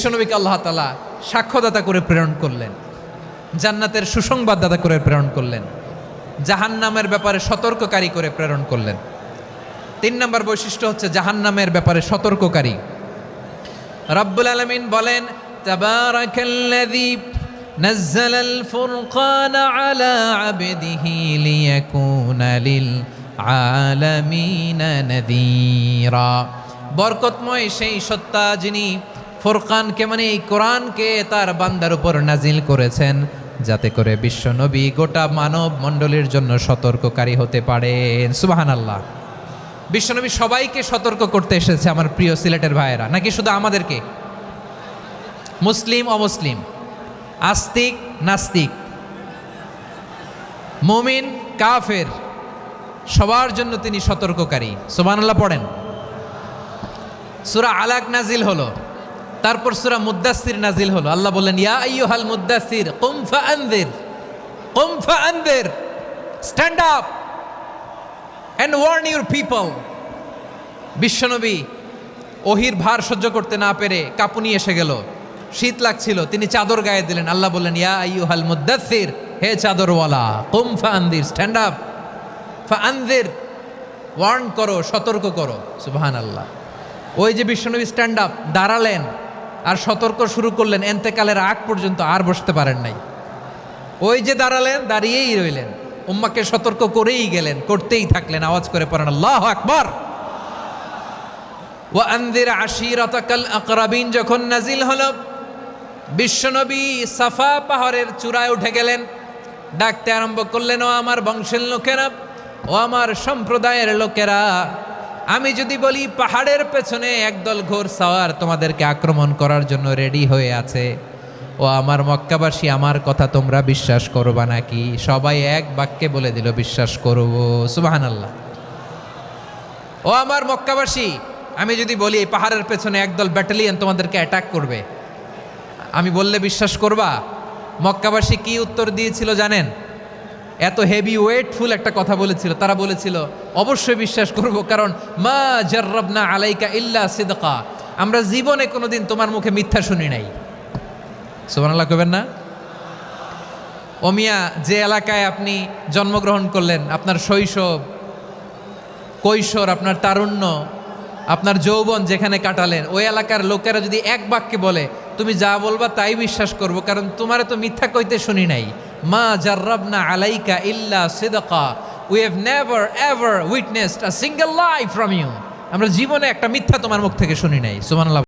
বিশ্বনবীকে আল্লাহ তাআলা সাক্ষ্যদাতা করে প্রেরণ করলেন, জান্নাতের সুসংবাদদাতা করে প্রেরণ করলেন, জাহান্নামের ব্যাপারে সতর্ককারী করে প্রেরণ করলেন। 3 নম্বর বৈশিষ্ট্য হচ্ছে জাহান্নামের ব্যাপারে সতর্ককারী। রব্বুল আলামিন বলেন, তাবারাকাল্লাযী নাযালাল ফুরকানা আলা আবদিহি লিয়াকুনা লিল আলামিনা নাযীরা। বরকতময় সেই সত্তা যিনি ফুরকানকে মানে এই কোরআনকে তার বান্দার উপর নাজিল করেছেন, যাতে করে বিশ্ব নবী গোটা মানব মণ্ডলীর জন্য সতর্ককারী হতে পারেন। সুবহানাল্লাহ। বিশ্বনবী সবাইকে সতর্ক করতে এসেছে আমার প্রিয় সিলেটের ভাইয়েরা, নাকি শুধু আমাদেরকে? মুসলিম অমুসলিম, আস্তিক নাস্তিক, মুমিন কাফের, সবার জন্য তিনি সতর্ককারী। সুবহানাল্লাহ পড়েন। সূরা আলাক নাজিল হলো, তারপর সূরা মুদ্দাসসির নাজিল হলো। আল্লাহ বললেন, ইয়া আইয়ুহাল মুদ্দাসসির কুম ফাআনযির, stand up and warn your people. বিশ্বনবী ওহির ভার সহ্য করতে না পেরে কাঁপুনি এসে গেল, শীত লাগছিল, তিনি চাদর গায়ে দিলেন। আল্লাহ বললেন, ইয়া আইয়ুহাল মুদ্দাসসির, হে চাদরওয়ালা, কুম ফাআনযির, স্ট্যান্ড আপ, ফাআনযির, ওয়ার্ন করো, সতর্ক করো। সুবহানাল্লাহ। ওই যে বিশ্বনবী স্ট্যান্ড আপ, দাঁড়ালেন আর সতর্ক শুরু করলেন, এন্তেকালের আগ পর্যন্ত আর বসতে পারেন নাই। ওই যে দাঁড়ালেন, দাঁড়িয়েই রইলেন, উম্মাকে সতর্ক করেই গেলেন, করতেই থাকলেন। আওয়াজ করে পড়েন আল্লাহু আকবার। ওয়া আনযির আশীরাতাকাল আকরাবিন যখন নাজিল হলো, বিশ্বনবী সাফা পাহাড়ের চূড়ায় উঠে গেলেন, ডাকতে আরম্ভ করলেন, ও আমার বংশের লোকেরা, ও আমার সম্প্রদায়ের লোকেরা, আমি যদি বলি পাহাড়ের পেছনে একদল ঘোড়সাওয়ার তোমাদেরকে আক্রমণ করার জন্য রেডি হয়ে আছে, ও আমার মক্কাবাসী, আমার কথা তোমরা বিশ্বাস করবা নাকি? সবাই এক বাক্যে বলে দিল, বিশ্বাস করব। সুবহানাল্লাহ। ও আমার মক্কাবাসী, আমি যদি বলি এই পাহাড়ের পেছনে একদল ব্যাটালিয়ন তোমাদেরকে অ্যাটাক করবে, আমি বললে বিশ্বাস করবা? মক্কাবাসী কি উত্তর দিয়েছিল জানেন? এত হেভি ওয়েটফুল একটা কথা বলেছিল। তারা বলেছিল, অবশ্যই বিশ্বাস করব, কারণ মা জাররাবনা আলাইকা ইল্লা সিদকা, আমরা জীবনে কোনোদিন তোমার মুখে মিথ্যা শুনি নাই। সুবহানাল্লাহ কইবেন না? ও মিয়া, যে এলাকায় আপনি জন্মগ্রহণ করলেন, আপনার শৈশব, কৈশোর, আপনার তারুণ্য, আপনার যৌবন যেখানে কাটালেন, ওই এলাকার লোকেরা যদি এক বাক্যে বলে তুমি যা বলবা তাই বিশ্বাস করব, কারণ তোমারে তো মিথ্যা কইতে শুনি নাই। মা জাররাবনা আলাইকা ইল্লা সিদকা, we have never ever witnessed a single lie from you, আমরা জীবনে একটা মিথ্যা তোমার মুখ থেকে শুনি নাই। সুবহানাল্লাহ।